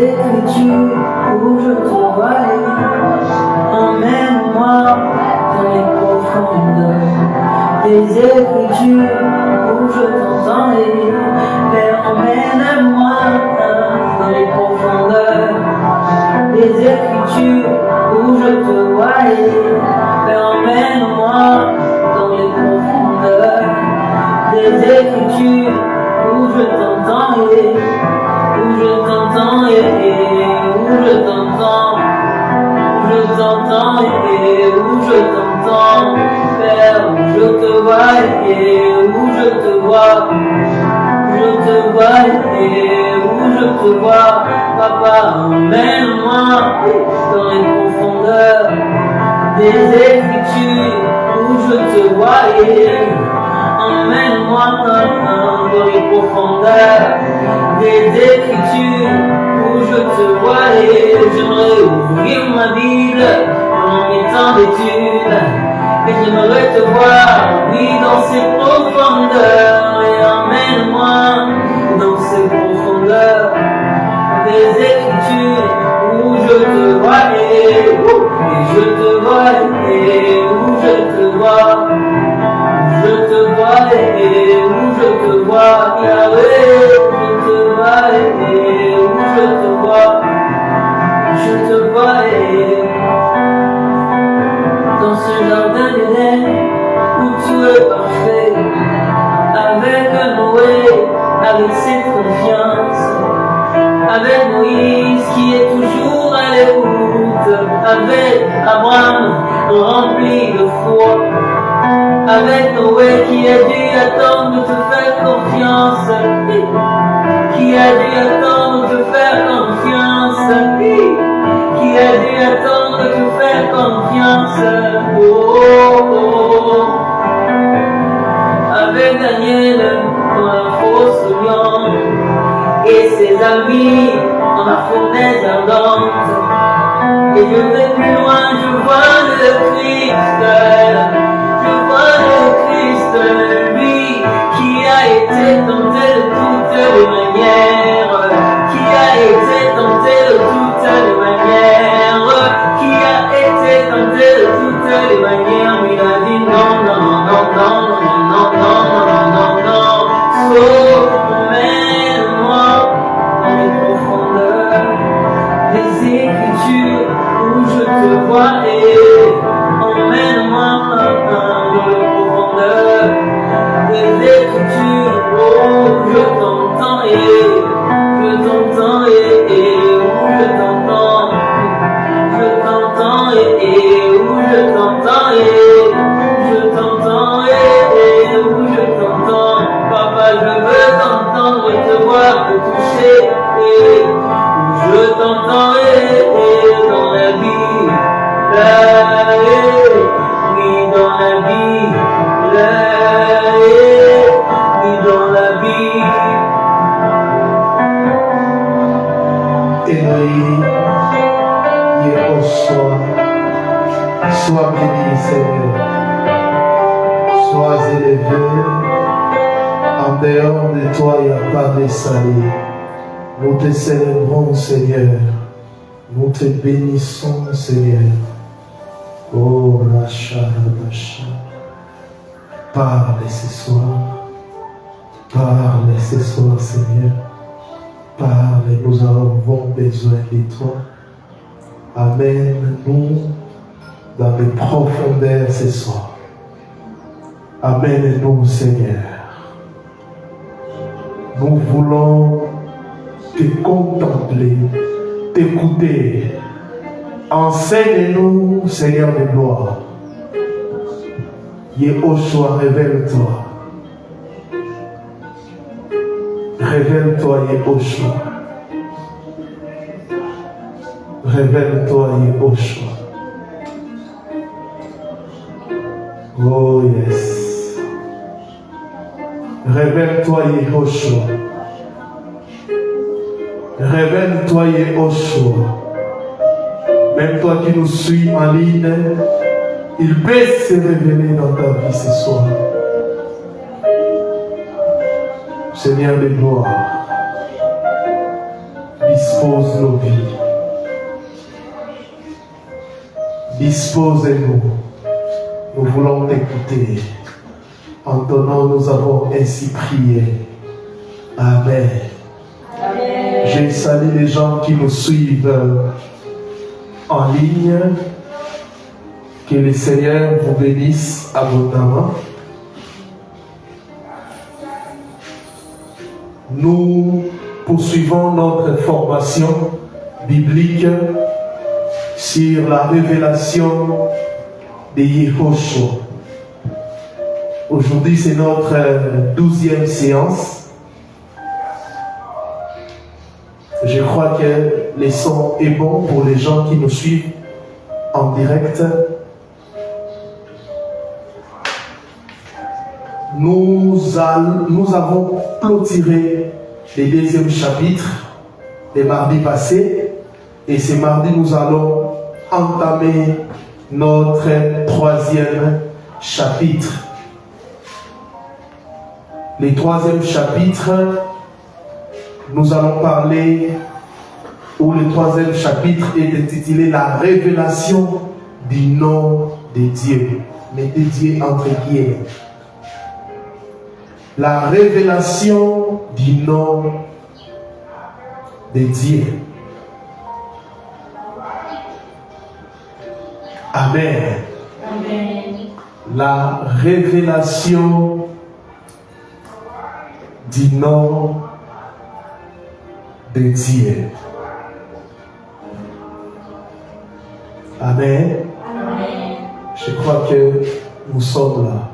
écritures où je te vois aller. Emmène-moi dans les profondeurs des écritures où je t'entends lire. Père, emmène-moi dans les profondeurs des écritures où je te vois aller. Père, emmène-moi dans les profondeurs des écritures où je t'entends lire. Où je t'entends où je t'entends, où je t'entends où je t'entends, Père, où je te vois où je te vois, où je te vois où je te vois, Papa, emmène-moi dans les profondeurs des écritures où je te vois emmène-moi dans les profondeurs des écritures où je te vois j'aimerais ouvrir ma Bible pendant mes temps d'études et j'aimerais te voir, oui, dans ces profondeurs et emmène-moi dans ces profondeurs des écritures où je te vois et je te vois où je te vois. Je te vois où je te vois, Yahweh, je te vois où je te vois, dans ce jardin d'Éden où tout est parfait, avec Noé, avec cette confiance, avec Moïse qui est toujours à l'écoute, avec Abraham rempli de foi, avec Noé qui a dû attendre de te faire confiance, qui a dû attendre de te faire confiance, qui a dû attendre de te faire confiance, avec Daniel dans la fosse lion et ses amis dans la fournaise ardente, et je vais plus loin, je vois le Christ. Lui qui a été tenté de toutes les manières, qui a été tenté de toutes les manières, qui a été tenté de toutes les manières, mais il a dit non, non, non, non, non, non, non, non, non, non, non, sauf emmène-moi dans les profondeurs des écritures où je te vois et emmène-moi dans les profondeurs des écritures où je t'entends où je t'entends où je t'entends où je t'entends, Papa, je veux t'entendre, te voir, te toucher où je t'entends dans la vie, oui, dans la vie, dans la vie. Éloï, Yehoshua, sois béni, Seigneur. Sois élevé. En dehors de toi, il n'y a pas de salut. Nous te célébrons, Seigneur. Nous te bénissons, Seigneur. Oh, Racha, Racha. Parle ce soir. Parle ce soir, Seigneur. Parle, nous avons besoin de toi. Amène-nous dans les profondeurs ce soir. Amène-nous, Seigneur. Nous voulons te contempler, t'écouter. Enseigne-nous, Seigneur de gloire. Yehoshua, révèle-toi. Révèle-toi, Yehoshua. Révèle-toi, Yehoshua. Oh yes. Révèle-toi, Yehoshua. Révèle-toi, Yehoshua. Même toi qui nous suis en ligne, il peut se révéler dans ta vie ce soir. Seigneur de gloire, dispose dispose nos vies. Dispose-nous. Nous voulons t'écouter. En ton nom, nous avons ainsi prié. Amen. Amen. Je salue les gens qui nous suivent en ligne. Que le Seigneur vous bénisse abondamment. Nous poursuivons notre formation biblique sur la révélation de Yehoshua. Aujourd'hui, c'est notre 12e séance. Je crois que le son est bon pour les gens qui nous suivent en direct. Nous avons clôturé le deuxième chapitre le mardi passé et ce mardi nous allons entamer notre troisième chapitre. Le troisième chapitre, nous allons parler, ou le troisième chapitre est intitulé La révélation du nom de Dieu. Mettez Dieu entre guillemets. La révélation du nom de Dieu. Amen. Amen. La révélation du nom de Dieu. Amen. Amen. Je crois que nous sommes là.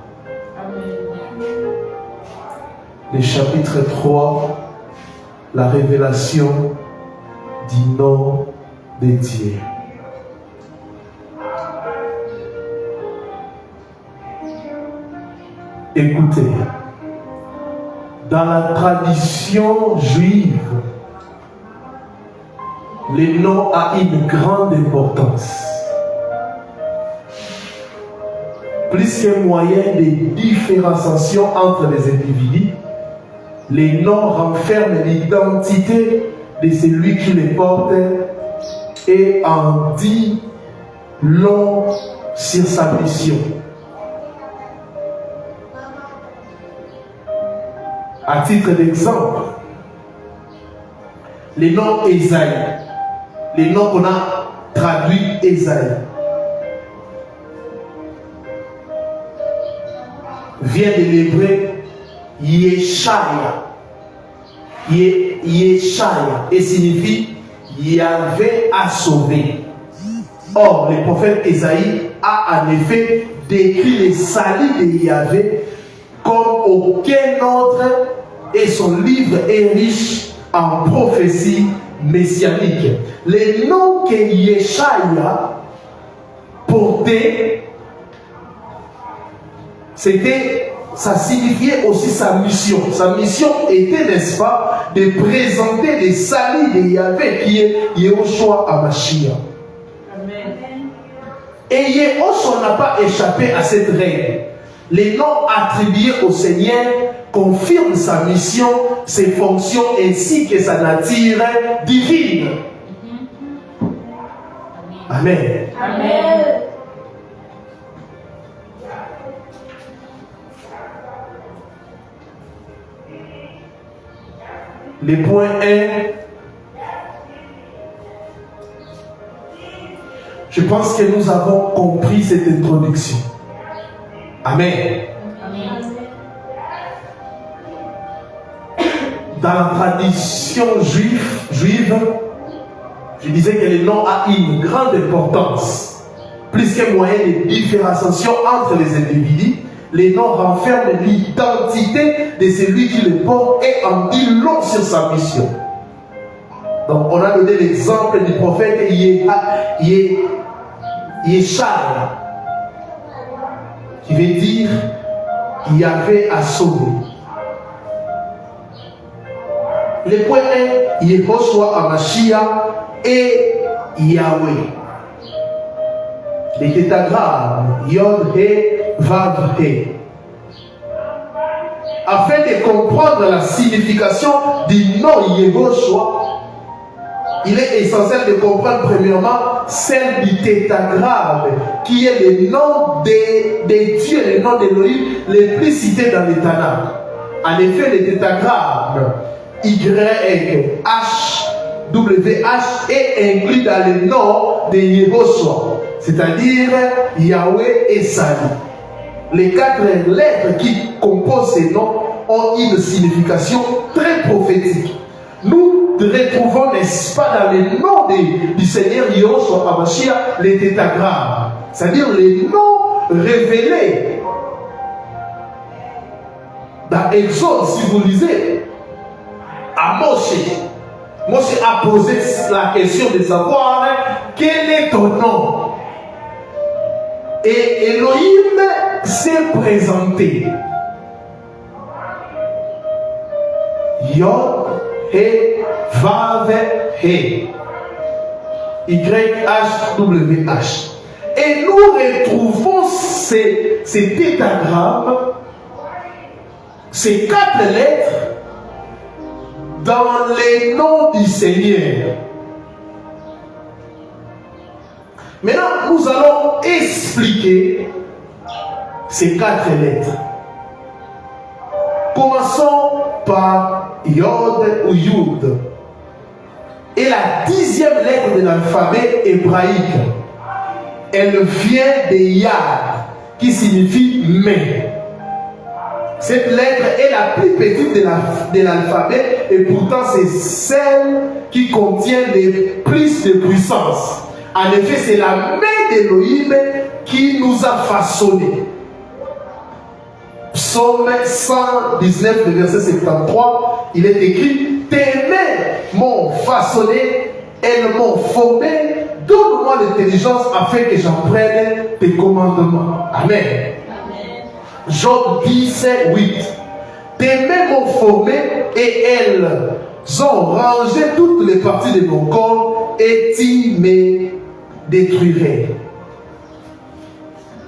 Le chapitre 3, la révélation du nom de Dieu. Écoutez, dans la tradition juive, le nom a une grande importance. Plus qu'un moyen de différenciation entre les individus, les noms renferment l'identité de celui qui les porte et en dit long sur sa mission. À titre d'exemple, le nom Esaïe, le nom qu'on a traduit Esaïe, vient de l'hébreu Yeshaya. Yeshaya et signifie Yahvé a sauvé. Or, le prophète Esaïe a en effet décrit les saluts de Yahvé comme aucun autre et son livre est riche en prophéties messianiques. Le nom que Yeshaya portait, ça signifiait aussi sa mission. Sa mission était, n'est-ce pas, de présenter les saluts de Yahvé qui est Yehoshua HaMashiach. Amen. Et Yehoshua n'a pas échappé à cette règle. Les noms attribués au Seigneur confirment sa mission, ses fonctions ainsi que sa nature divine. Amen. Amen. Le point 1, je pense que nous avons compris cette introduction. Amen. Amen. Dans la tradition juive, je disais que le nom a une grande importance. Plus qu'un moyen de différenciation entre les individus, les noms renferment l'identité de celui qui le porte et en dit long sur sa mission. Donc, on a donné l'exemple du prophète Yeshaya, qui veut dire Yahvé a sauvé. Le point 1, Yehoshua HaMashiach et Yahweh. Les tétragrammes Yod, He, Vav, He. Afin de comprendre la signification du nom Yehoshua, il est essentiel de comprendre premièrement celle du tétragramme, qui est le nom des dieux, le nom d'Élohim les plus cités dans les Tanakh. En effet, le tétragramme YHWH est inclus dans le nom de Yehoshua, c'est-à-dire Yahweh et Salut. Les 4 lettres qui composent ces noms ont une signification très prophétique. Nous retrouvons, n'est-ce pas, dans les noms du Seigneur Yehoshua HaMashiach, les tétragrammes, c'est-à-dire les noms révélés. Dans Exode, si vous lisez, à Moshe a posé la question de savoir quel est ton nom. Et Elohim s'est présenté. Yod, He, Vav, He. YHWH. Et nous retrouvons ces tétragrammes, ces 4 lettres, dans les noms du Seigneur. Maintenant, nous allons expliquer ces 4 lettres. Commençons par Yod ou Yud. Et la 10e lettre de l'alphabet hébraïque, elle vient de Yad, qui signifie main. Cette lettre est la plus petite de l'alphabet et pourtant c'est celle qui contient le plus de puissance. En effet, c'est la main d'Élohim qui nous a façonnés. Psaume 119, le verset 73, il est écrit: tes mains m'ont façonné, elles m'ont formé, donne-moi l'intelligence afin que j'apprenne tes commandements. Amen. Job 10, 8. Tes mains m'ont formé et elles ont rangé toutes les parties de mon corps et tu me détruirais.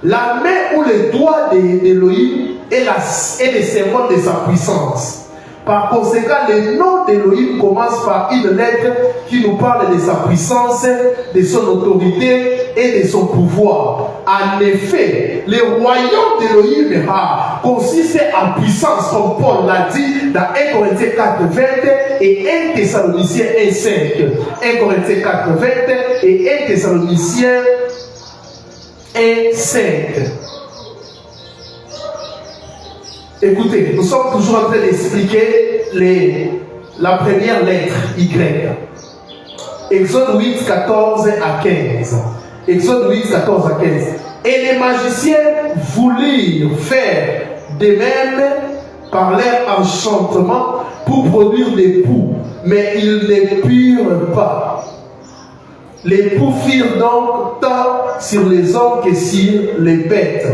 La main ou le doigt d'Élohim est le symbole de sa puissance. Par conséquent, le nom d'Élohim commence par une lettre qui nous parle de sa puissance, de son autorité et de son pouvoir. En effet, le royaume d'Élohim consiste en puissance, comme Paul l'a dit dans 1 Corinthiens 4, 20 et 1 Thessaloniciens 1, 5. 1 Corinthiens 4, 20 et 1 Thessaloniciens 1, 5. Écoutez, nous sommes toujours en train d'expliquer la première lettre Y. Exode 8, 14 à 15. Exode 8, 14 à 15. Et les magiciens voulurent faire de même par leur enchantement pour produire des poux, mais ils ne purent pas. Les poux firent donc tant sur les hommes que sur les bêtes.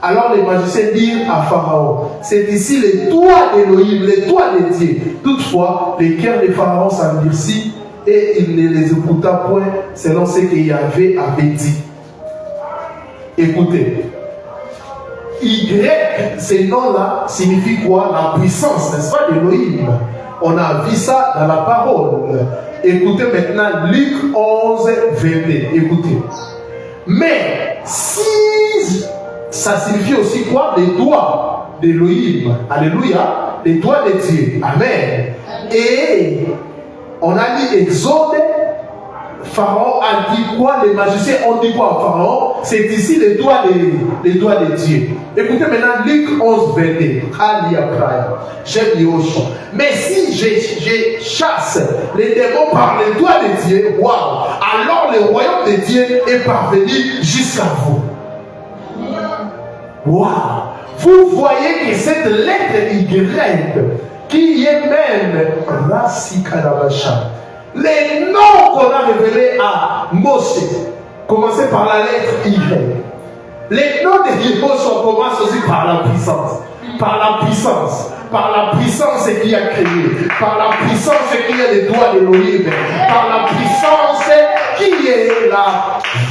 Alors les magiciens dirent à Pharaon: c'est ici le doigt d'Élohim, le doigt de Dieu. Toutefois, le cœur de Pharaon s'endurcit et il ne les écouta point selon ce que Yahvé avait dit. Écoutez, Y, ces noms-là signifient quoi? La puissance, n'est-ce pas, d'Élohim. On a vu ça dans la parole. Écoutez maintenant Luc 11, 22. Écoutez. Mais si ça signifie aussi quoi? Les doigts d'Élohim. Alléluia. Les doigts de Dieu. Amen. Et on a dit Exode. Pharaon a dit quoi? Les magiciens ont dit quoi à Pharaon? C'est ici les doigts de Dieu. Écoutez maintenant Luc 11, 22. J'aime Yehoshua. Mais si je chasse les démons par les doigts de Dieu, wow, alors le royaume de Dieu est parvenu jusqu'à vous. Wow. Vous voyez que cette lettre Y, qui est même Rassikarabasha, les noms qu'on a révélés à Moshe, commencez par la lettre Y. Les noms de Yehoshua commencent aussi par la puissance. Par la puissance. Par la puissance qui a créé. Par la puissance qui est le doigt d'Élohim. Par la puissance qui est la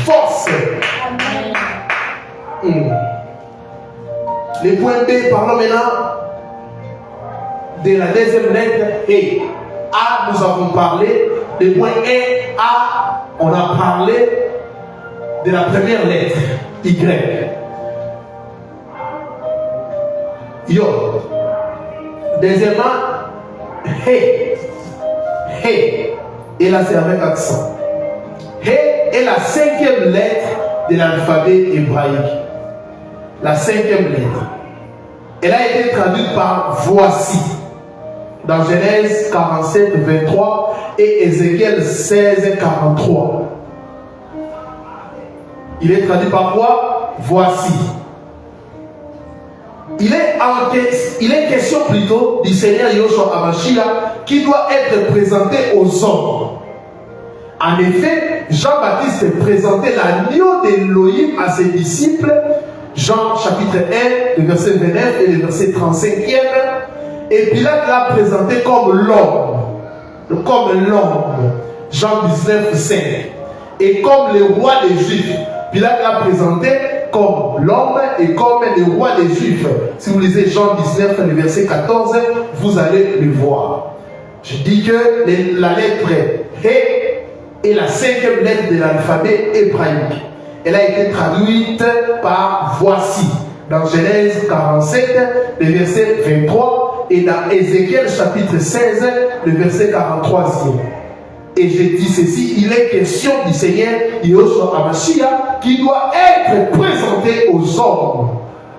force. Le point B, parlons maintenant de la deuxième lettre E. A, nous avons parlé le point 1 A, on a parlé de la première lettre, Y. Yo. Deuxièmement, He. He. Et là, c'est avec accent. He est la 5e lettre de l'alphabet hébraïque. La 5e lettre. Elle a été traduite par voici dans Genèse 47, 23 et Ézéchiel 16, 43. Il est traduit par quoi? Voici. Il est question plutôt du Seigneur Yoshua HaMashiach qui doit être présenté aux hommes. En effet, Jean-Baptiste présentait l'agneau d'Élohim à ses disciples, Jean chapitre 1, le verset 29 et le verset 35e, et Pilate l'a présenté comme l'homme, Jean 19, 5, et comme le roi des Juifs. Pilate l'a présenté comme l'homme et comme le roi des Juifs. Si vous lisez Jean 19, le verset 14, vous allez le voir. Je dis que la lettre He est la 5e lettre de l'alphabet hébraïque. Elle a été traduite par voici dans Genèse 47, le verset 23 et dans Ézéchiel chapitre 16, le verset 43e. Et je dis ceci, il est question du Seigneur Yoshua HaMashiach qui doit être présenté aux hommes.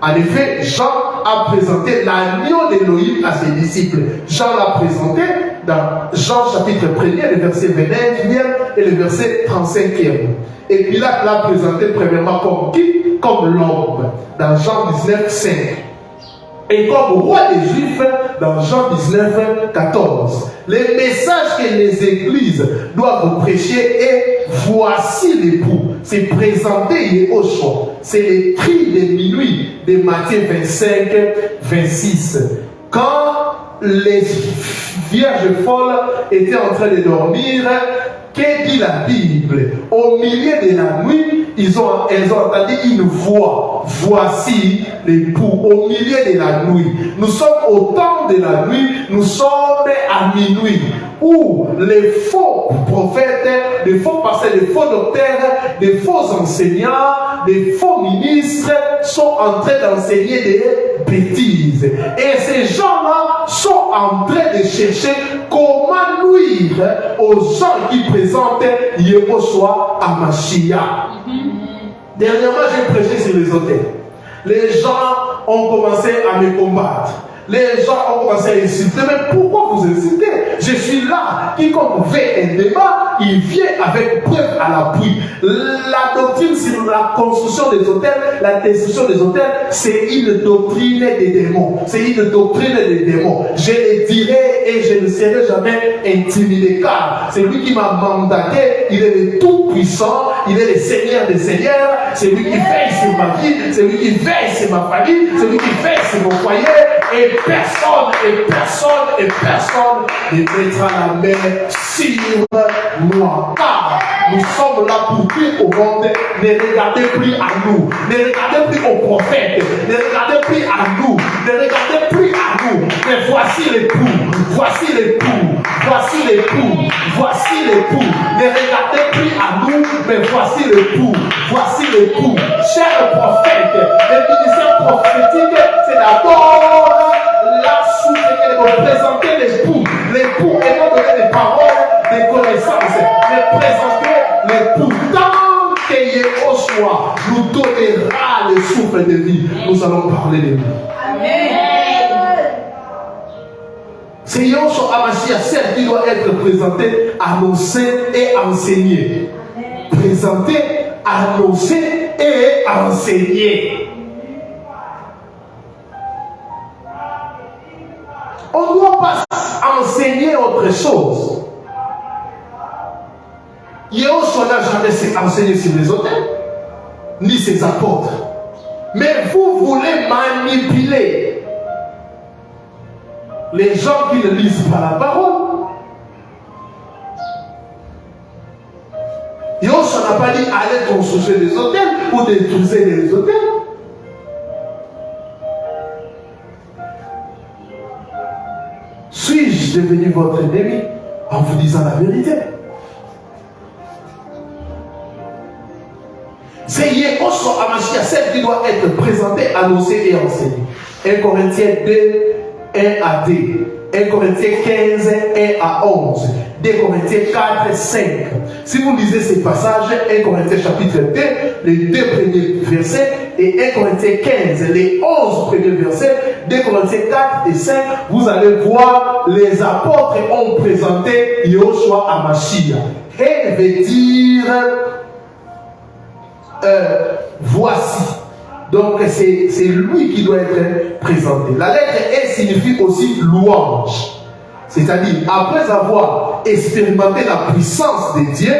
En effet, Jean a présenté l'agneau d'Élohim à ses disciples. Jean l'a présenté dans Jean chapitre 1er, le verset 29e et le verset 35e. Et Pilate l'a présenté premièrement comme qui? Comme l'homme, dans Jean 19, 5. Et comme roi des Juifs, dans Jean 19, 14. Le message que les églises doivent prêcher est voici l'époux. C'est présenter Yehoshua. C'est les cris de minuit de Matthieu 25, 26. Quand les vierges folles étaient en train de dormir, que dit la Bible? Au milieu de la nuit, elles ont entendu une voix. Voici l'époux. Au milieu de la nuit. Nous sommes au temps de la nuit. Nous sommes à minuit. Où les faux prophètes, les faux pasteurs, les faux docteurs, les faux enseignants, les faux ministres sont en train d'enseigner des bêtises. Et ces gens-là sont en train de chercher comment nuire aux gens qui présentent Yehoshua HaMashiach. Dernièrement, j'ai prêché sur les hôtels. Les gens ont commencé à me combattre. Les gens ont commencé à insulter. Mais pourquoi vous insultez? Je suis là. Quiconque fait un débat, il vient avec preuve à l'appui. La doctrine sur la construction des hôtels, la destruction des hôtels, c'est une doctrine des démons. C'est une doctrine des démons. Je le dirai et je ne serai jamais intimidé. Car c'est lui qui m'a mandaté. Il est le Tout-Puissant. Il est le Seigneur des Seigneurs. C'est lui qui veille sur ma vie. C'est lui qui veille sur ma famille. C'est lui qui veille sur mon foyer. Et personne ne mettra la main sur moi. Car nous sommes là pour dire au monde, ne regardez plus à nous, ne regardez plus aux prophètes, ne regardez plus à nous, ne regardez plus à nous. Mais voici l'époux, voici l'époux, voici l'époux, voici l'époux. Ne regardez plus à nous, mais voici l'époux, voici l'époux. Chers prophètes, le ministère prophétique, c'est d'abord la source que vous présentez l'époux. L'époux et non donner des paroles, des connaissances, mais présenter l'époux. Tant que Yehoshua nous donnera le souffle de vie, nous allons parler de lui. Amen. C'est Yoshua HaMashiach, celle qui doit être présentée, annoncée et enseignée. Présentée, annoncée et enseignée. On ne doit pas enseigner autre chose. Yehoshua n'a jamais enseigné sur les hôtels, ni ses apôtres. Mais vous voulez manipuler les gens qui ne lisent pas la parole. Yehoshua n'a pas dit allez construire des hôtels ou détruire des hôtels. Suis-je devenu votre ennemi en vous disant la vérité? C'est Yehoshua HaMashiach, celle qui doit être présentée, annoncée et enseignée. 1 Corinthiens 2, 1 à 2. 1 Corinthiens 15, 1 à 11. 2 Corinthiens 4, 5. Si vous lisez ces passages, 1 Corinthiens chapitre 2, les 2 premiers versets, et 1 Corinthiens 15, les 11 premiers versets, 2 Corinthiens 4 et 5, vous allez voir, les apôtres ont présenté Yehoshua HaMashiach. Elle veut dire voici. Donc c'est lui qui doit être présenté. La lettre E signifie aussi louange. C'est-à-dire, après avoir expérimenté la puissance de Dieu,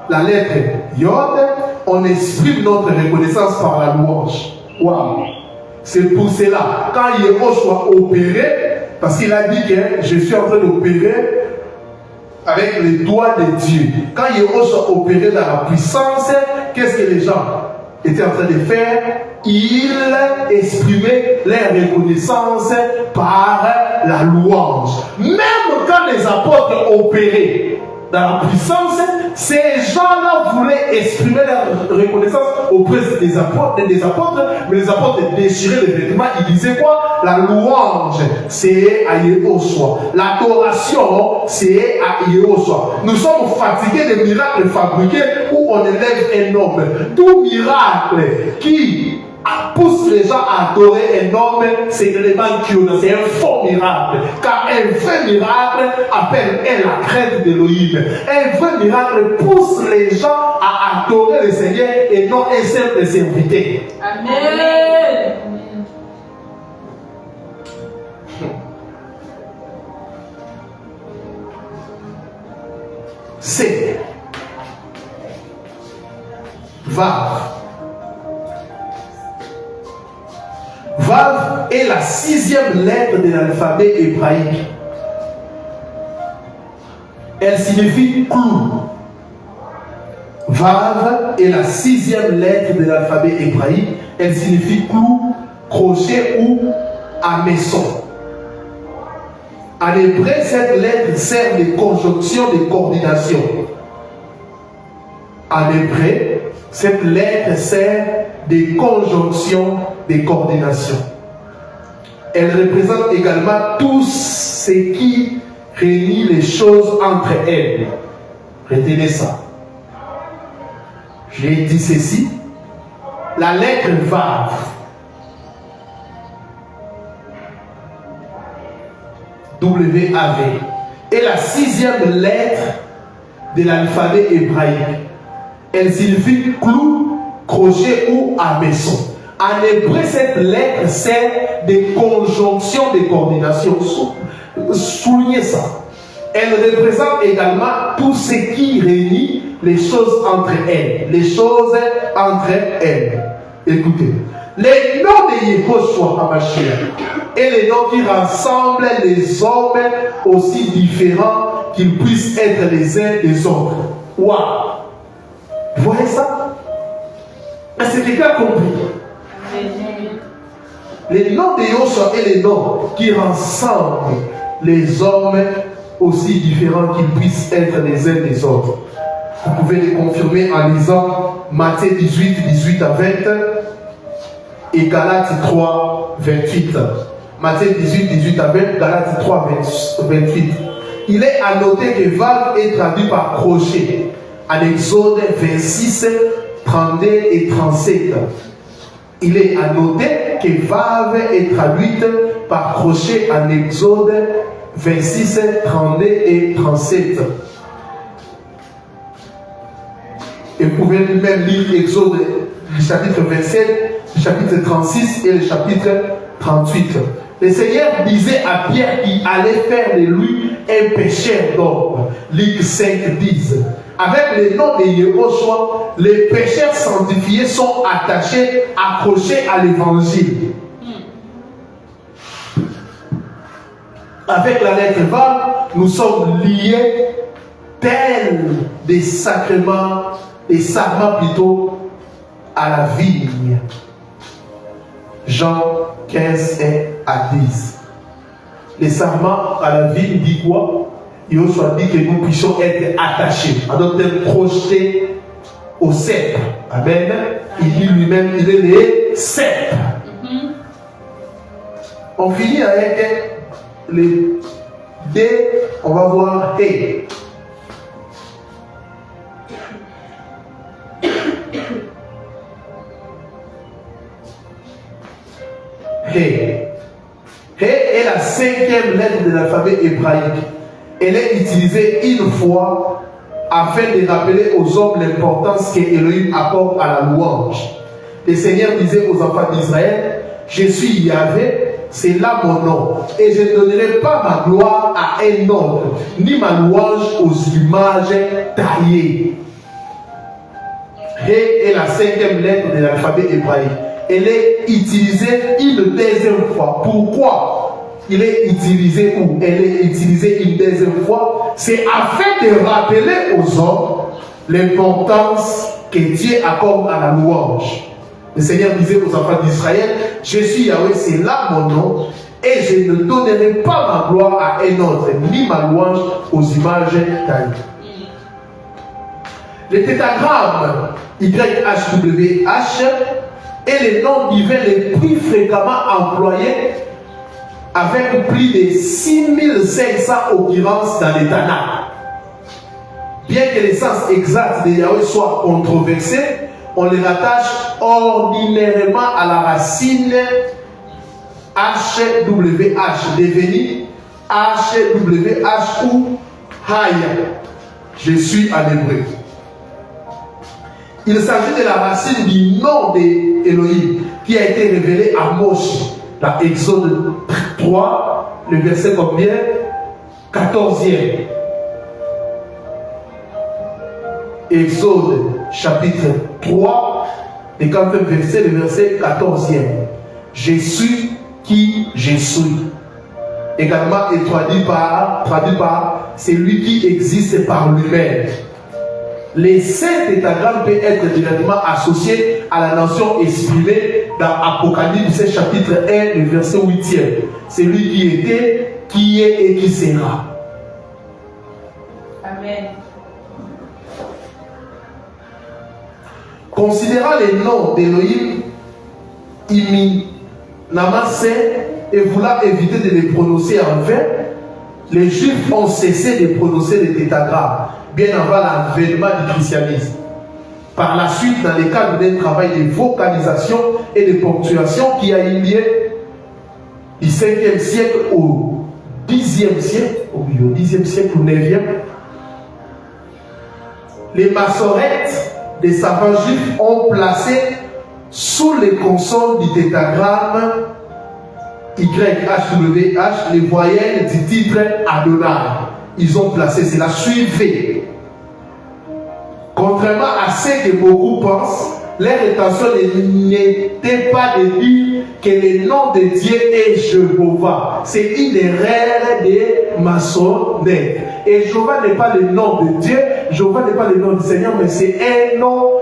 la lettre Yod, on exprime notre reconnaissance par la louange. Wow. C'est pour cela, quand Yehoshua opérait, parce qu'il a dit que je suis en train d'opérer avec les doigts de Dieu. Quand Yehoshua opérait dans la puissance, qu'est-ce que les gens étaient en train de faire? Ils exprimaient leur reconnaissance par la louange. Même quand les apôtres opéraient dans la puissance, ces gens-là voulaient exprimer leur reconnaissance auprès des apôtres, mais les apôtres déchiraient les vêtements. Ils disaient quoi? La louange, c'est à Yehoshua. L'adoration, c'est à Yehoshua. Nous sommes fatigués des miracles fabriqués où on élève un homme. Tout miracle qui pousse les gens à adorer un homme, c'est l'élément qui c'est un faux miracle. Car un vrai miracle appelle la crainte d'Élohim. Un vrai miracle pousse les gens à adorer le Seigneur et non un simple serviteur. Amen. C'est Vav. Vav est la 6e lettre de l'alphabet hébraïque. Elle signifie clou. Vav est la 6e lettre de l'alphabet hébraïque. Elle signifie clou, crochet ou hameçon. En hébreu, cette lettre sert de conjonction de coordination. En hébreu, cette lettre sert de conjonction de coordination. Elle représente également tout ce qui réunit les choses entre elles. Retenez ça. J'ai dit ceci. La lettre Vav W-A-V est la 6e lettre de l'alphabet hébraïque. Elle signifie clou, crochet ou hameçon. En hébreu, cette lettre sert de conjonction de coordination. Soulignez ça. Elle représente également tout ce qui réunit les choses entre elles. Les choses entre elles. Écoutez. Les noms de Yehoshua HaMashiach et les noms qui rassemblent les hommes aussi différents qu'ils puissent être les uns des autres. Waouh! Vous voyez ça? Est-ce que quelqu'un a compris? Les noms de Yehoshua et les noms qui rassemblent les hommes aussi différents qu'ils puissent être les uns des autres. Vous pouvez les confirmer en lisant Matthieu 18, 18 à 20 et Galates 3, 28. Matthieu 18, 18 à 20, Galates 3, 28. Il est à noter que Vav est traduit par crochet en Exode 26, 32 et 37. Il est à noter que Vav est traduite par crochet en Exode 26, 32 et 37. Et vous pouvez même lire Exode, le chapitre 27, le chapitre 36 et le chapitre 38. Le Seigneur disait à Pierre qu'il allait faire de lui un pécheur d'homme. Luc 5, 10. Avec le nom de Yehoshua, les pécheurs sanctifiés sont attachés, accrochés à l'évangile. Avec la lettre Vav, nous sommes liés tels des sacrements, des sarments plutôt, à la vigne. Jean 15, 1 à 10. Les sarments à la vigne dit quoi? Yehoshua dit que nous puissions être attachés, à d'autres termes projetés au sceptre. Amen. Il dit lui-même, il est le sceptre. On finit avec les D, on va voir He. He. He est la 5e lettre de l'alphabet hébraïque. Elle est utilisée une fois afin de rappeler aux hommes l'importance que Elohim accorde à la louange. Le Seigneur disait aux enfants d'Israël, je suis Yahvé, c'est là mon nom, et je ne donnerai pas ma gloire à un autre, ni ma louange aux images taillées. He est la 5e lettre de l'alphabet hébraïque. Elle est utilisée une deuxième fois. Pourquoi il est utilisé ou elle est utilisée une deuxième fois? C'est afin de rappeler aux hommes l'importance que Dieu accorde à la louange. Le Seigneur disait aux enfants d'Israël, je suis Yahweh, c'est là mon nom, et je ne donnerai pas ma gloire à un autre, ni ma louange aux images taillées. Le tétragramme YHWH est le nom divin le plus fréquemment employé, avec plus de 6500 occurrences dans les Tanakh. Bien que le sens exact de Yahweh soit controversé, on le rattache ordinairement à la racine HWH, devenue HWH ou Haya. Je suis en hébreu. Il s'agit de la racine du nom d'Elohim qui a été révélé à Moshe dans Exode 3, le verset combien? 14e. Exode chapitre 3, et quand même verset, le verset 14e. Je suis qui je suis. Également est traduit par celui qui existe par lui-même. Les 5 tétragrammes peuvent être directement associés à la notion exprimée dans Apocalypse chapitre 1, le verset 8e. Celui qui était, qui est et qui sera. Amen. Considérant les noms d'Elohim éminemment saints et voulant éviter de les prononcer en vain, les Juifs ont cessé de prononcer les tétragrammes bien avant l'avènement du christianisme. Par la suite, dans le cadre d'un travail de vocalisation et de ponctuation qui a eu lieu du 5e siècle au 10e siècle, au 10e siècle ou 9e, les massorettes des savants juifs ont placé sous les consonnes du tétragramme YHWH les voyelles du titre Adonai. Ils ont placé cela, suivez. Contrairement à ce que beaucoup pensent, leur intention n'était pas de dire que le nom de Dieu est Jéhovah. C'est une erreur des maçonnettes. Et Jéhovah n'est pas le nom de Dieu, Jéhovah n'est pas le nom du Seigneur, mais c'est un nom,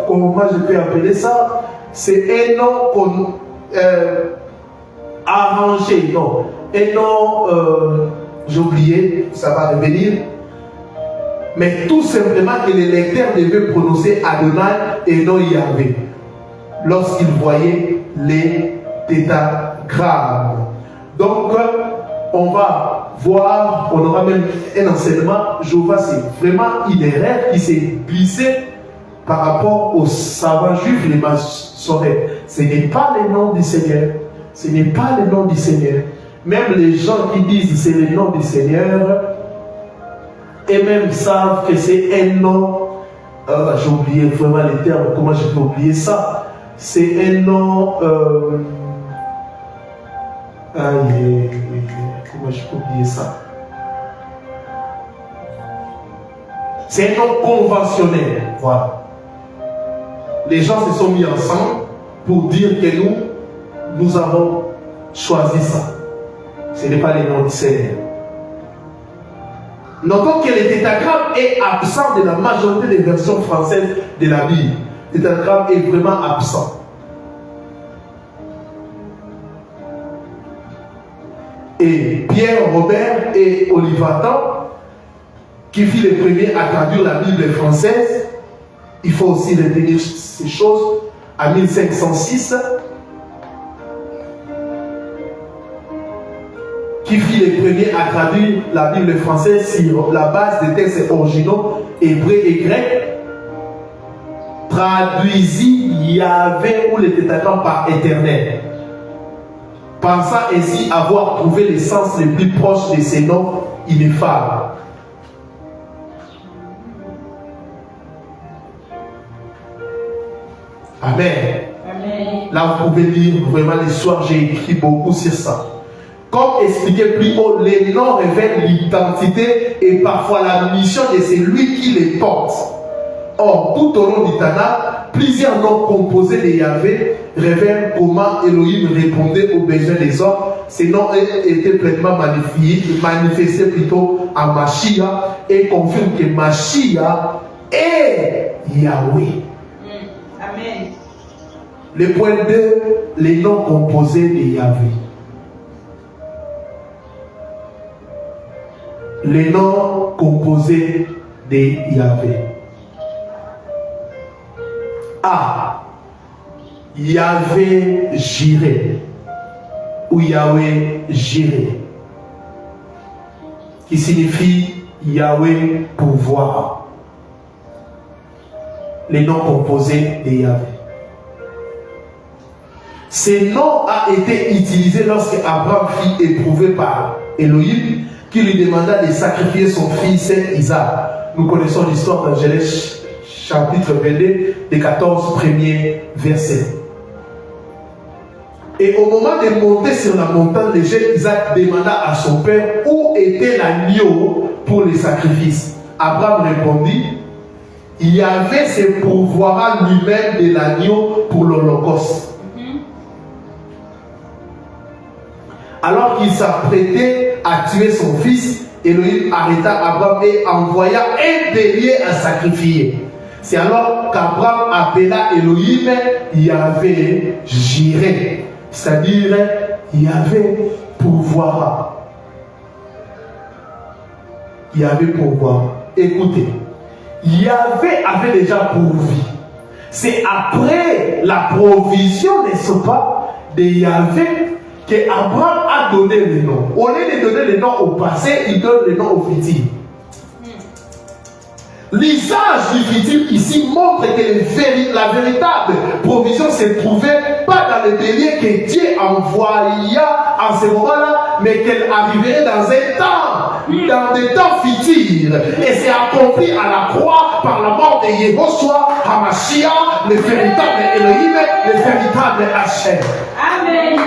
comment je peux appeler ça? C'est un nom qu'on arrangé, non. Un nom, j'ai oublié, ça va revenir. Mais tout simplement que les lecteurs devaient prononcer Adonai et non Yahvé lorsqu'ils voyaient les tétragrammes. Donc, on va voir, on aura même un enseignement. Jéhovah, c'est vraiment une erreur qui s'est glissée par rapport aux savants juifs, les massorettes. Ce n'est pas le nom du Seigneur. Ce n'est pas le nom du Seigneur. Même les gens qui disent c'est le nom du Seigneur, et même savent que c'est un nom. J'ai oublié vraiment les termes, comment je peux oublier ça? C'est un nom. Comment je peux oublier ça? C'est un nom conventionnel. Voilà. Les gens se sont mis ensemble pour dire que nous avons choisi ça. Ce n'est pas le nom du Seigneur. Notons que le tétragramme est absent de la majorité des versions françaises de la Bible. Le tétragramme est vraiment absent. Et Pierre, Robert et Olivatan, qui fit les premiers à traduire la Bible française, il faut aussi retenir ces choses. En 1506, qui fut le premier à traduire la Bible française sur la base des textes originaux hébreux et grecs, traduisit Yahvé ou le tétragramme par éternel, pensant ainsi avoir trouvé le sens le plus proche de ces noms ineffables. Amen. Amen. Là, vous pouvez lire vraiment l'histoire, j'ai écrit beaucoup sur ça. Comme expliqué plus haut, les noms révèlent l'identité et parfois la mission de celui qui les porte. Or, tout au long du Tanakh, plusieurs noms composés de Yahvé révèlent comment Elohim répondait aux besoins des hommes. Ces noms étaient pleinement manifestés plutôt à Mashiach et confirment que Mashiach est Yahweh. Amen. Le point 2, les noms composés de Yahvé. Les noms composés de Yahvé. A. Yahvé Jireh ou Yahweh Jireh, qui signifie Yahweh pouvoir. Les noms composés de Yahvé. Ce nom a été utilisé lorsque Abraham fut éprouvé par Elohim, qui lui demanda de sacrifier son fils Isaac. Nous connaissons l'histoire dans Genèse chapitre 22, les 14 premiers versets. Et au moment de monter sur la montagne, le jeune Isaac demanda à son père où était l'agneau pour le sacrifice. Abraham répondit, il y avait ce pouvoir lui-même de l'agneau pour l'holocauste. Alors qu'il s'apprêtait à tuer son fils, Elohim arrêta Abraham et envoya un bélier à sacrifier. C'est alors qu'Abraham appela Elohim Yahvé Jireh, c'est-à-dire Yahvé pouvoir. Yahvé pouvoir. Écoutez, Yahvé avait déjà pourvu. C'est après la provision, n'est-ce pas, de Yahvé que Abraham a donné le nom. Au lieu de donner le nom au passé, il donne le nom au futur. L'usage du futur ici montre que la véritable provision se trouvait pas dans le bélier que Dieu envoya en ce moment-là, mais qu'elle arriverait dans un temps, dans des temps futurs. Et c'est accompli à la croix par la mort de Yehoshua HaMashiach, le véritable Elohim, le véritable Hachem. Amen.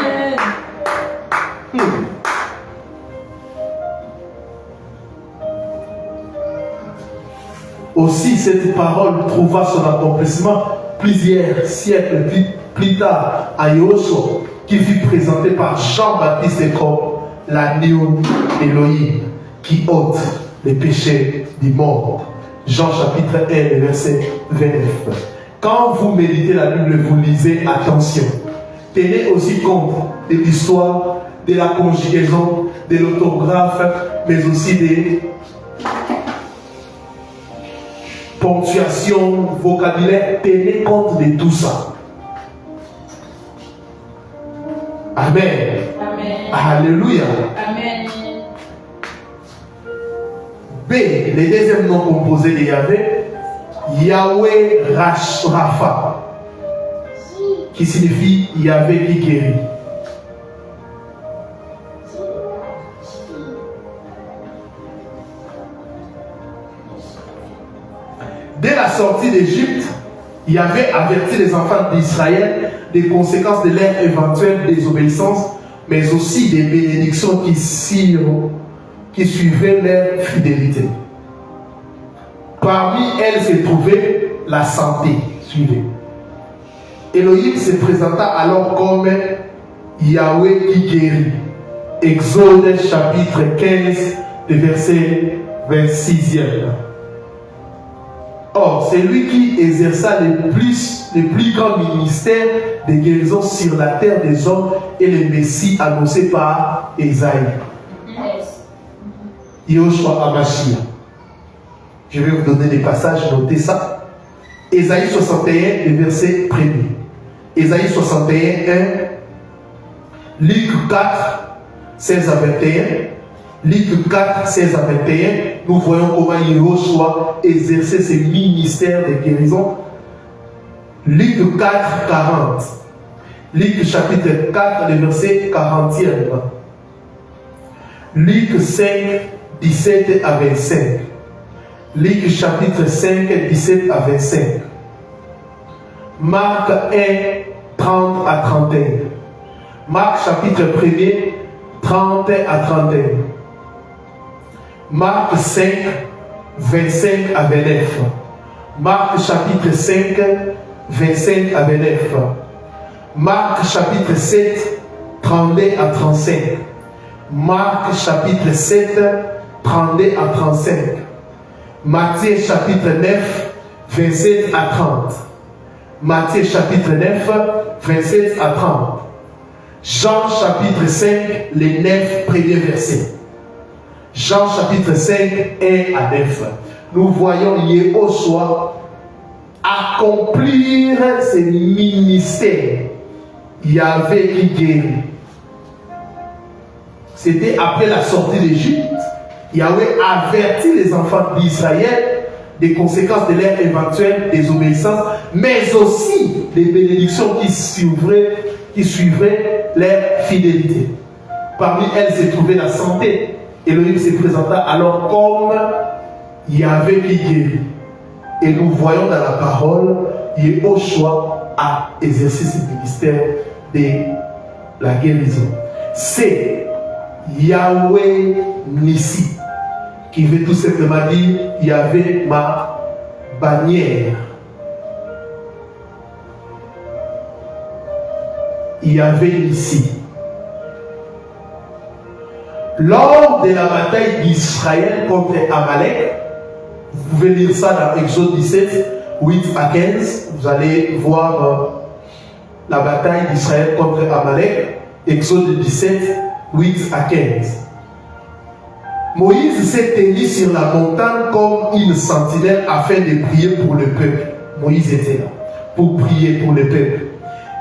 Aussi, cette parole trouva son accomplissement plusieurs siècles plus tard à Yehoshua, qui fut présenté par Jean-Baptiste comme l'agneau d'Élohim qui ôte les péchés du monde. Jean chapitre 1, verset 29. Quand vous méditez la Bible, vous lisez, attention. Tenez aussi compte de l'histoire, de la conjugaison, de l'orthographe, mais aussi des ponctuation, vocabulaire, tenez compte de tout ça. Amen. Amen. Alléluia. Amen. B, le deuxième nom composé de Yahvé, Yahweh Rapha, qui signifie Yahvé qui guérit. Dès la sortie d'Égypte, Yahvé avertit les enfants d'Israël des conséquences de leur éventuelle désobéissance, mais aussi des bénédictions qui suivaient leur fidélité. Parmi elles se trouvait la santé. Suivez. Elohim se présenta alors comme Yahweh qui guérit. Exode chapitre 15, verset 26e. Or, c'est lui qui exerça le plus grand ministère de guérison sur la terre des hommes et le Messie annoncé par Esaïe. Yehoshua HaMashiach. Je vais vous donner des passages, notez ça. Ésaïe 61, le verset 1er. Ésaïe 61, 1. Luc 4, 16 à 21. Luc 4, 16 à 21. Nous voyons comment Yeshua exerçait ses ministères de guérison. Luc 4, 40. Luc chapitre 4, le verset 40e. Luc 5, 17 à 25. Luc chapitre 5, 17 à 25. Marc 1, 30 à 31. Marc chapitre 1er, 30 à 31. Marc 5, 25 à 29. Marc chapitre 5, 25 à 29. Marc chapitre 7, 32 à 35. Marc chapitre 7, 32 à 35. Matthieu chapitre 9, 27 à 30. Matthieu chapitre 9, 27 à 30. Jean chapitre 5, les 9 premiers versets. Jean chapitre 5, 1 à 9. Nous voyons Yeshua accomplir ses ministères. Yahvé qui guérit. C'était après la sortie d'Égypte. Yahvé avertit les enfants d'Israël des conséquences de leur éventuelle désobéissance, mais aussi des bénédictions qui suivraient leur fidélité. Parmi elles se trouvait la santé. Elohim se présenta alors comme Yahvé qui guérit. Et nous voyons dans la parole, Yeshua a exercé ce ministère de la guérison. C'est Yahweh Nissi, qui veut tout simplement dire Yahvé ma bannière. Yahvé Nissi. Lors de la bataille d'Israël contre Amalek, vous pouvez lire ça dans Exode 17, 8 à 15. Vous allez voir la bataille d'Israël contre Amalek. Exode 17, 8 à 15. Moïse s'est tenu sur la montagne comme une sentinelle afin de prier pour le peuple. Moïse était là pour prier pour le peuple.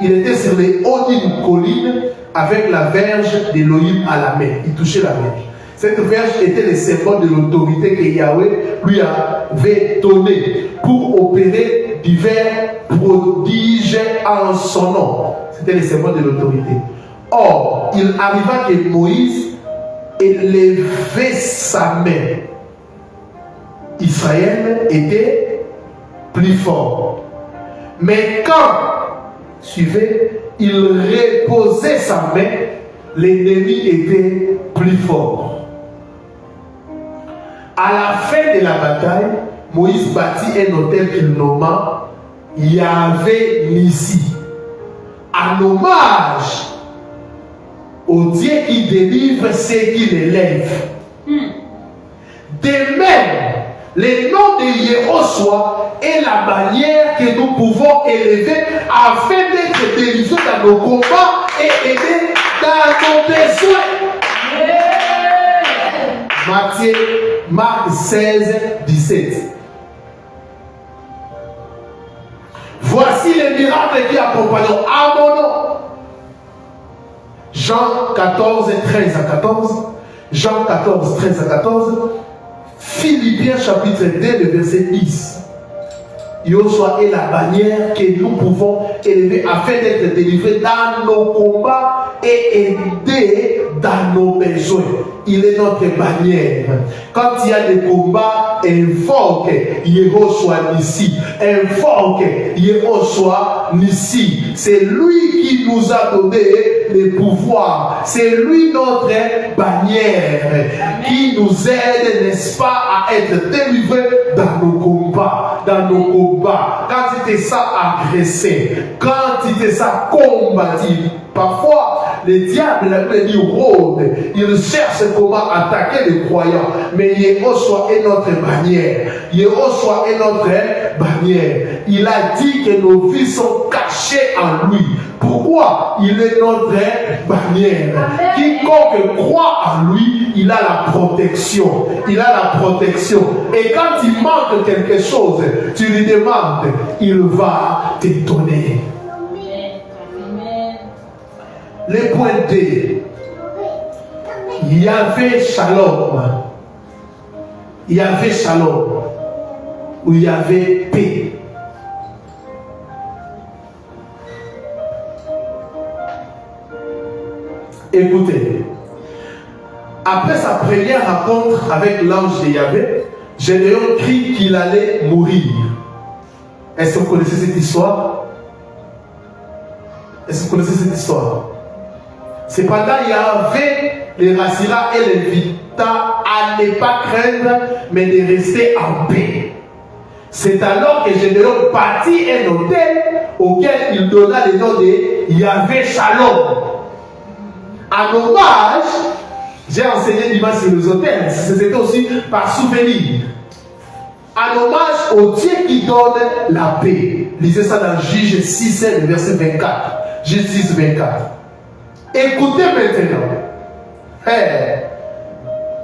Il était sur les hauts d'une colline avec la verge d'Elohim à la main. Il touchait la verge. Cette verge était le symbole de l'autorité que Yahweh lui avait donnée pour opérer divers prodiges en son nom. C'était le symbole de l'autorité. Or, il arriva que Moïse élevait sa main. Israël était plus fort. Mais quand, suivez, il reposait sa main, l'ennemi était plus fort. À la fin de la bataille, Moïse bâtit un autel qu'il nomma Yahvé Nissi, en hommage au Dieu qui délivre ceux qui l'élèvent. De même, le nom de Yeshua est la manière que nous pouvons élever afin d'être délivrés dans nos combats et aider dans nos besoins. Marc 16, 17. Voici les miracles qui accompagnent à mon nom. Jean 14, 13 à 14. Jean 14, 13 à 14. Philippiens chapitre 2, le verset 10. Yeshua est la bannière que nous pouvons élever afin d'être délivrés dans nos combats et aider dans nos besoins. Il est notre bannière. Quand il y a des combats, invoque Yeshua Nissi. Invoque Yeshua Nissi. C'est lui qui nous a donné le pouvoir. C'est lui notre bannière. Amen. Qui nous aide, n'est-ce pas, à être délivrés dans nos combats. Dans nos combats. Quand il te ça agressé, quand il te ça combattu, parfois le diable, la Bible dit, rôde. Il cherche comment attaquer les croyants. Mais il reçoit une autre manière. Il reçoit une autre manière. Il a dit que nos vies sont cachées en lui. Pourquoi? Il est notre bannière. Quiconque croit en lui, il a la protection. Il a la protection. Et quand il manque quelque chose, tu lui demandes, il va te donner. Les points D. Il y avait shalom. Il y avait shalom. Où il y avait paix. Écoutez, après sa première rencontre avec l'ange de Yahvé, Gédéon crie qu'il allait mourir. Est-ce que vous connaissez cette histoire? Est-ce que vous connaissez cette histoire? Cependant, Yahvé les rassura et les invita à ne pas craindre, mais de rester en paix. C'est alors que Gédéon bâtit un hôtel auquel il donna le nom de Yahvé Shalom. En hommage, j'ai enseigné dimanche sur les hôtels, c'était aussi par souvenir. En hommage au Dieu qui donne la paix. Lisez ça dans Juge 6, verset 24. Juge 6, 24. Écoutez maintenant.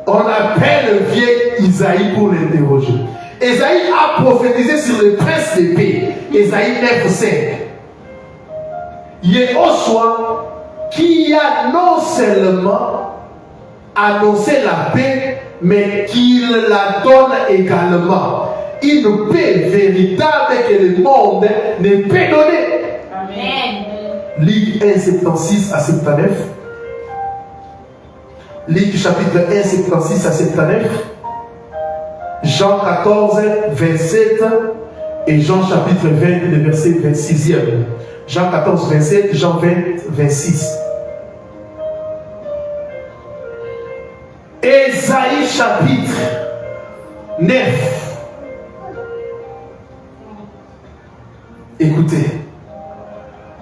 On appelle le vieil Isaïe pour l'interroger. Isaïe a prophétisé sur le prince de paix. Isaïe 9, 5. Yehoshua qui a non seulement annoncé la paix, mais qu'il la donne également. Une paix véritable que le monde ne peut donner. Amen. Ligue 1, 76 à 79. Ligue chapitre 1, 76 à 79. Jean 14, 27 et Jean chapitre 20, le verset 26e. Jean 14, 27, Jean 20, 26. Ésaïe chapitre 9. Écoutez,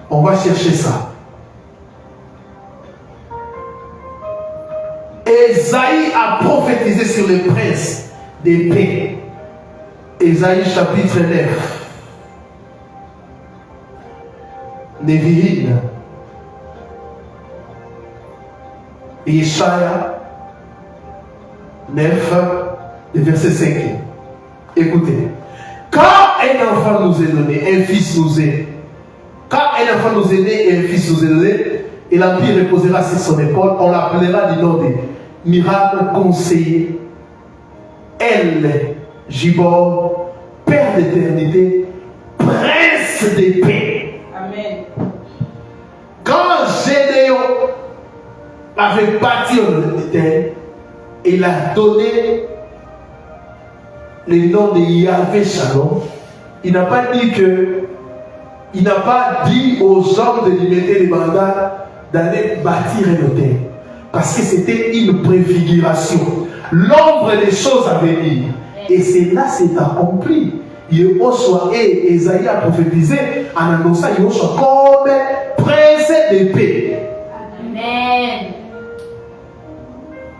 on va chercher ça. Ésaïe a prophétisé sur le prince des paix. Ésaïe chapitre 9. Nevi'im. Yeshaya 9, le verset 5. Écoutez. Quand un enfant nous est donné, un fils nous est. Quand un enfant nous est né et un fils nous est donné, et l'empire reposera sur son épaule, on l'appellera du nom de miracle, conseiller, El, Gibor, Père d'éternité, Prince de paix. Amen. Quand Gédéon avait bâti un hôtel, il a donné le nom de Yahvé Shalom. Il n'a pas dit que, il n'a pas dit aux hommes de lui mettre les mandats d'aller bâtir un hôtel. Parce que c'était une préfiguration, l'ombre des choses à venir. Et c'est là c'est accompli. Yehoshua et Esaïe a prophétisé en annonçant Yehoshua comme prince de paix. Amen.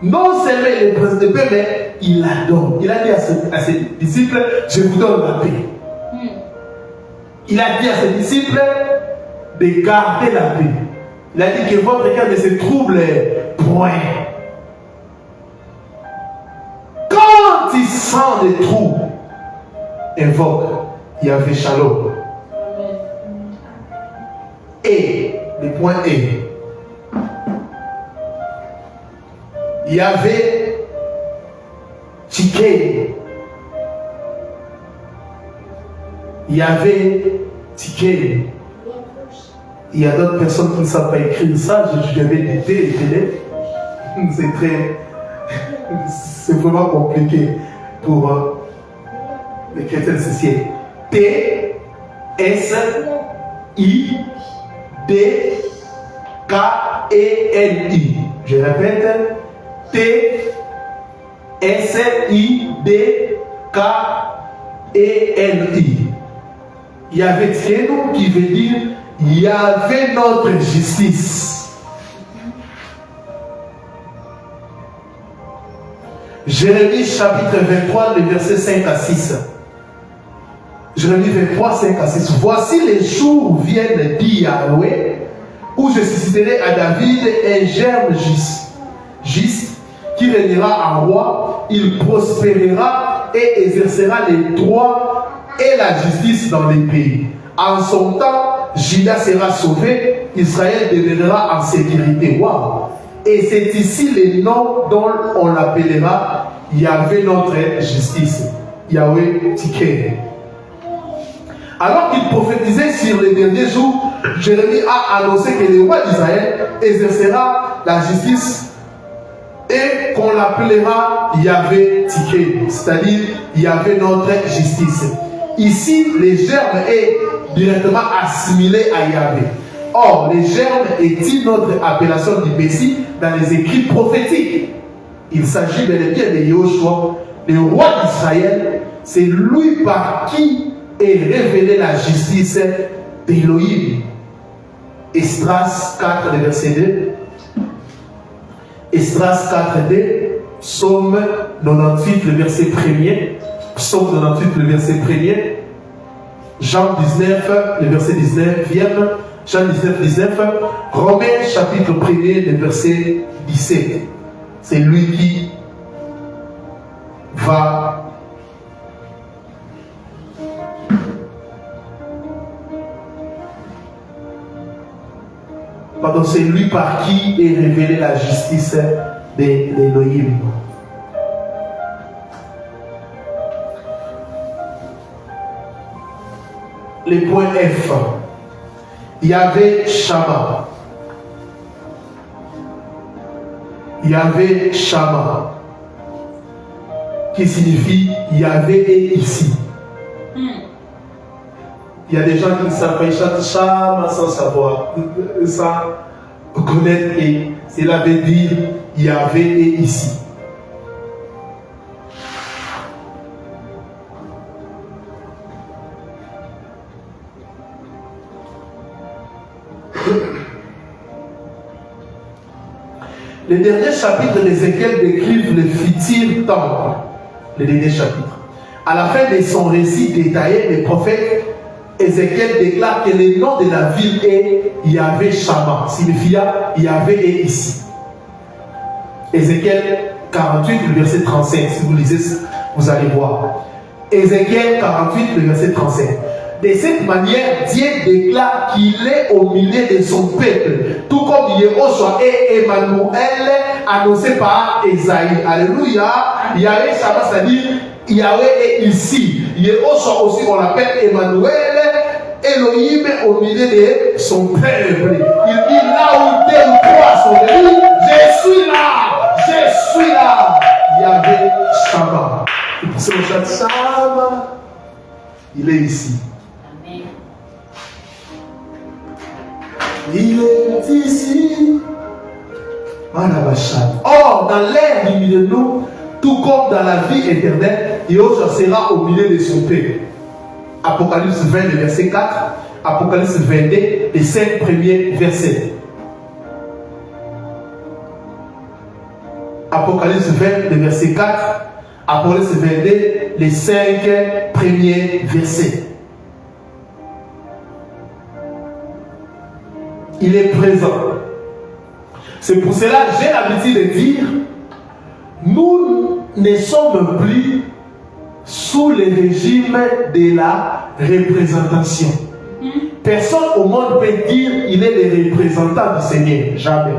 Non seulement il est prince de paix, mais il la donne. Il a dit à ses disciples, je vous donne la paix. Il a dit à ses disciples de garder la paix. Il a dit que votre cœur ne se trouble point. Quand il sent des troubles, invoque Yahvé Shalom. Et, le point est, Yahvé Tiké. Yahvé Tiké. Il y a d'autres personnes qui ne savent pas écrire ça. Je vais éviter les télé. C'est vraiment compliqué pour les chrétiens de ce siècle. T S I D K E N I. Je répète. T S I D K E N I. Yahvé Tikénu qui veut dire Yahvé notre justice. Jérémie chapitre 23, le verset 5 à 6. Jérémie 23, 5 à 6. Voici les jours viennent, dit Yahweh, où je susciterai à David un germe juste, qui régnera en roi, il prospérera et exercera les droits et la justice dans les pays. En son temps, Juda sera sauvé, Israël demeurera en sécurité. Wow! Et c'est ici les noms dont on l'appellera Yahweh notre justice. Yahweh Tiké. Alors qu'il prophétisait sur les derniers jours, Jérémie a annoncé que le roi d'Israël exercera la justice et qu'on l'appellera Yahweh Tiké, c'est-à-dire Yahweh notre justice. Ici, les germes est directement assimilé à Yahweh. Or, les germes est notre appellation du Messie dans les écrits prophétiques. Il s'agit bel et bien de Yahushua, le roi d'Israël. C'est lui par qui est révélée la justice d'Élohim. Esdras 4, le verset 2. Esdras 4, 2. Psaume 98, le verset 1er. Psaume 98, le verset 1er. Jean 19, le verset 19e. Jean 19, 19. Romains chapitre 1er, le verset 17. C'est lui qui va pardon, c'est lui par qui est révélée la justice d'Élohim. Les points F. Yahweh Shama. Yahweh Shama, qui signifie Yahweh est ici. Il y a des gens qui savent, ils chantent Shama sans savoir, sans connaître, et cela veut dire Yahweh est ici. Les derniers chapitres d'Ézéchiel décrivent le futur temple. Les derniers chapitres. À la fin de son récit détaillé, le prophète Ézéchiel déclare que le nom de la ville est Yahweh Shama, signifiant Yahweh est ici. Ézéchiel 48, le verset 35. Si vous lisez, vous allez voir. Ézéchiel 48, le verset 35. De cette manière, Dieu déclare qu'il est au milieu de son peuple, tout comme Yehoshua et Emmanuel annoncé par Esaïe. Alléluia. Yahweh Shama, c'est-à-dire Yahweh est ici. Yehoshua aussi, on l'appelle Emmanuel, Elohim au milieu de son peuple. Il dit là où deux ou trois sont venus, je suis là, je suis là. Yahweh Shama. Et pour ce que je chante Shama, il est ici. Il est ici. Or, dans l'air du milieu de nous, tout comme dans la vie éternelle, Yahushua sera au milieu de son peuple. Apocalypse 20, le verset 4. Apocalypse 22, les 5 premiers versets. Apocalypse 20, le verset 4. Apocalypse 22, les 5 premiers versets. Il est présent. C'est pour cela que j'ai l'habitude de dire, nous ne sommes plus sous le régime de la représentation. Personne au monde peut dire qu'il est le représentant du Seigneur. Jamais.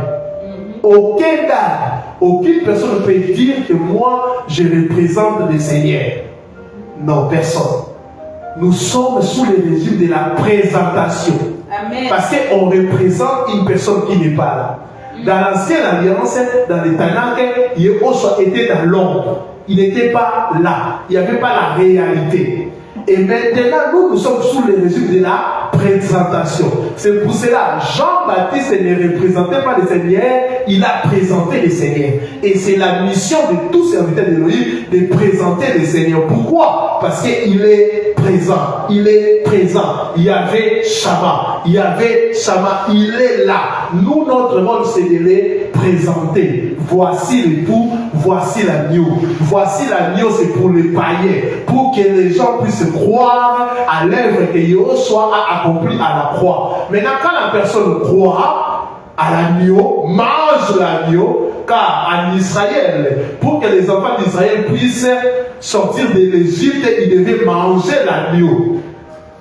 Aucun âme, aucune personne ne peut dire que moi je représente le Seigneur. Non, personne. Nous sommes sous le régime de la présentation. Amen. Parce qu'on représente une personne qui n'est pas là. Dans l'ancienne alliance, dans les Tanakh, Yehoshua était dans l'ombre. Il n'était pas là. Il n'y avait pas la réalité. Et maintenant, nous sommes sous le régime de la présentation. C'est pour cela, Jean-Baptiste ne représentait pas le Seigneur, il a présenté le Seigneur. Et c'est la mission de tout serviteur d'Élohim de présenter le Seigneur. Pourquoi? Parce qu'il est présent. Il est présent. Yahvé Shama. Yahvé Shama. Il est là. Nous, notre rôle, c'est de les présenter. Voici l'époux, voici l'agneau. Voici l'agneau, c'est pour les païens. Pour que les gens puissent croire à l'œuvre que Yahushua a accomplie à la croix. Maintenant, quand la personne croit à l'agneau, mange l'agneau, car en Israël, pour que les enfants d'Israël puissent sortir de l'Égypte, ils devaient manger l'agneau.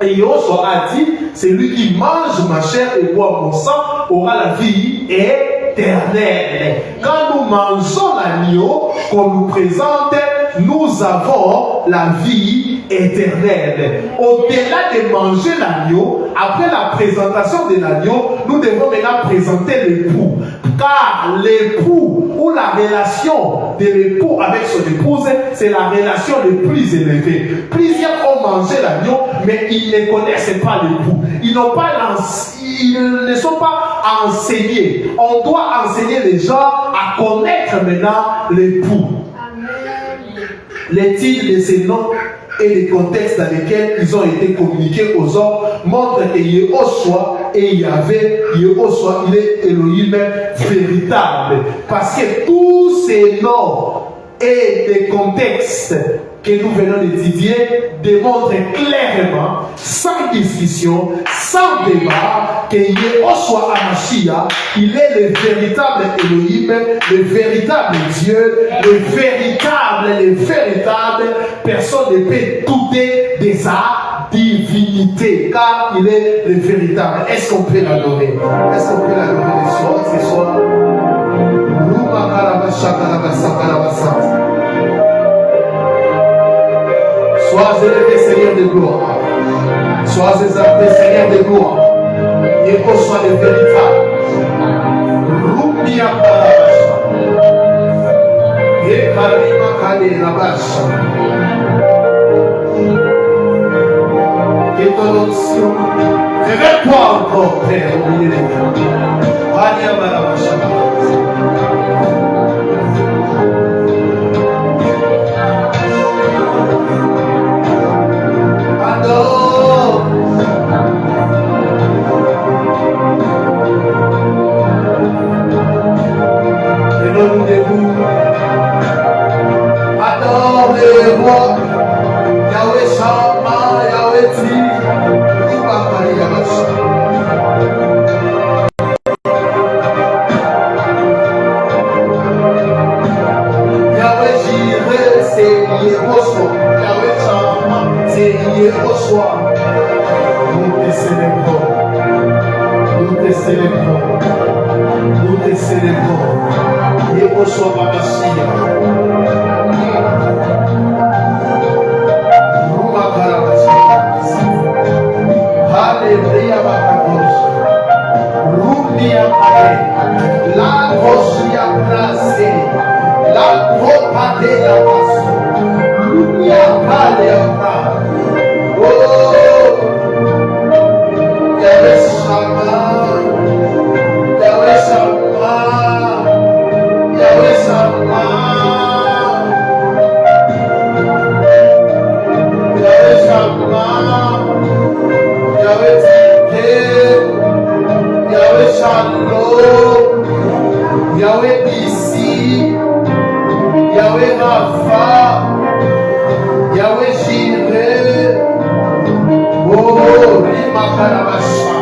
Et Yahushua a dit, c'est lui qui mange ma chair et boit mon sang aura la vie éternelle. Quand nous mangeons l'agneau qu'on nous présente, nous avons la vie éternelle. Au-delà de manger l'agneau, après la présentation de l'agneau, nous devons maintenant présenter l'époux. Car l'époux ou la relation de l'époux avec son épouse, c'est la relation la plus élevée. Plusieurs ont mangé l'agneau, mais ils ne connaissent pas l'époux. Ils ne sont pas enseignés. On doit enseigner les gens à connaître maintenant l'époux. Les titres de ces noms et les contextes dans lesquels ils ont été communiqués aux hommes montrent que Yahushua et Yahvé, Yahushua, il est Elohim véritable. Parce que tous ces noms et des contextes que nous venons d'étudier démontrent clairement, sans discussion, sans débat, que Yahushua HaMashiach, il est le véritable Elohim, le véritable Dieu, le véritable personne ne peut douter de sa divinité, car il est le véritable. Est-ce qu'on peut l'adorer? Est-ce qu'on peut l'adorer ce soir? Sois élevé, Seigneur de gloire. Sois exalté, Seigneur de gloire. Yahushua le véritable. Rumia Karabasha. Yekarima Kale Rabasha. Que ton onction révèle-toi encore, Père, au milieu des gens. Rania Barabasha. Adore les rois, Yahweh Shama, Yahweh Ti, Yahweh Jireh, c'est Yahushua, Yahweh Shama, c'est Yahushua. Nous te célébrons, nous te célébrons, nous te célébrons. Yahushua HaMashiach. Alléluia, Rumia Kale, la Roshia placée, la Propade la Passo, Rumia Kale, oh, Yahweh Shama, Yahweh Shama, Yahweh Shama, Yahweh Shama. Yahweh Tzidkenu, Yahweh Shalom, Yahweh Nissi, Yahweh Rapha, Yahweh Jireh, oh, Rimakarabasha.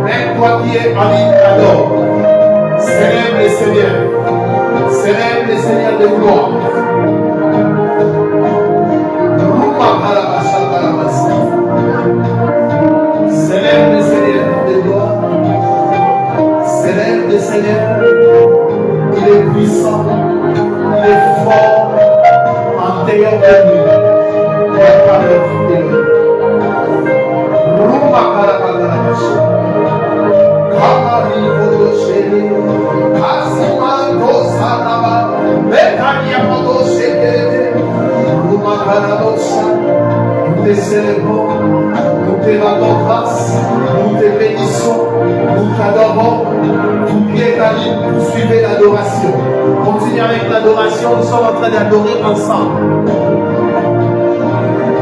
Même toi qui es en ligne, alors, célèbre le Seigneur de gloire. Rimakarabasha, Karabasha. Célèbre le Seigneur de gloire. Célèbre le Seigneur. Il est puissant. Il est fort. En terre de lui. Il n'y a pas d'autre que lui. Rumba Karabakarabasha. Kamari Kodoshele. Kasimando Saraba. Mekania Kodoshele. Rumba Karabasha. Nous te célébrons. Nous te rendons grâce, nous te bénissons, nous t'adorons. Tout pied est à libre, poursuivez l'adoration. Continuez avec l'adoration, nous sommes en train d'adorer ensemble.